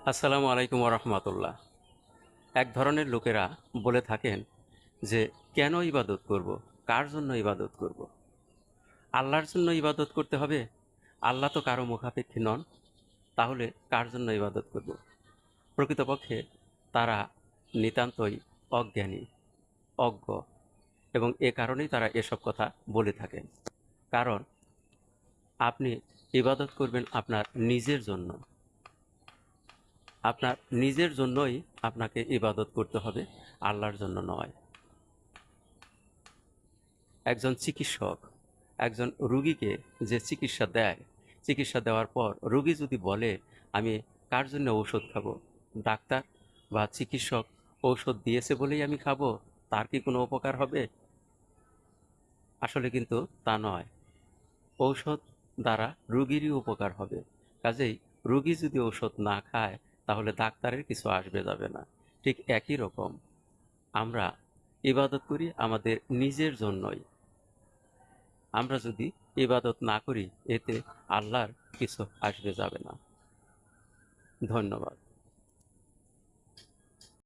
আসসালামু আলাইকুম রহমতুল্লাহ। এক ধরনের লোকেরা বলে থাকেন যে কেন ইবাদত করব, কার জন্য ইবাদত করব? আল্লাহর জন্য ইবাদত করতে হবে। আল্লাহ তো কারো মুখাপেক্ষী নন, তাহলে কার জন্য ইবাদত করব? প্রকৃতপক্ষে তারা নিতান্তই অজ্ঞানী, অজ্ঞ, এবং এ কারণেই তারা এসব কথা বলে থাকেন। কারণ আপনি ইবাদত করবেন আপনার নিজের জন্য। আপনার নিজের জন্যই আপনাকে ইবাদত করতে হবে, আল্লাহর জন্য নয়। একজন চিকিৎসক একজন রুগীকে যে চিকিৎসা দেয়, চিকিৎসা দেওয়ার পর রুগী যদি বলে আমি কার জন্য ঔষধ খাবো, ডাক্তার বা চিকিৎসক ঔষধ দিয়েছে বলেই আমি খাবো, তার কি কোনো উপকার হবে? আসলে কিন্তু তা নয়। ঔষধ দ্বারা রুগীরই উপকার হবে। কাজেই রুগী যদি ঔষধ না খায় তাহলে ডাক্তারের কিছু আসবে যাবে না। ঠিক একই রকম আমরা ইবাদত করি আমাদের নিজের জন্যই। আমরা যদি ইবাদত না করি এতে আল্লাহর কিছু আসবে যাবে না। ধন্যবাদ।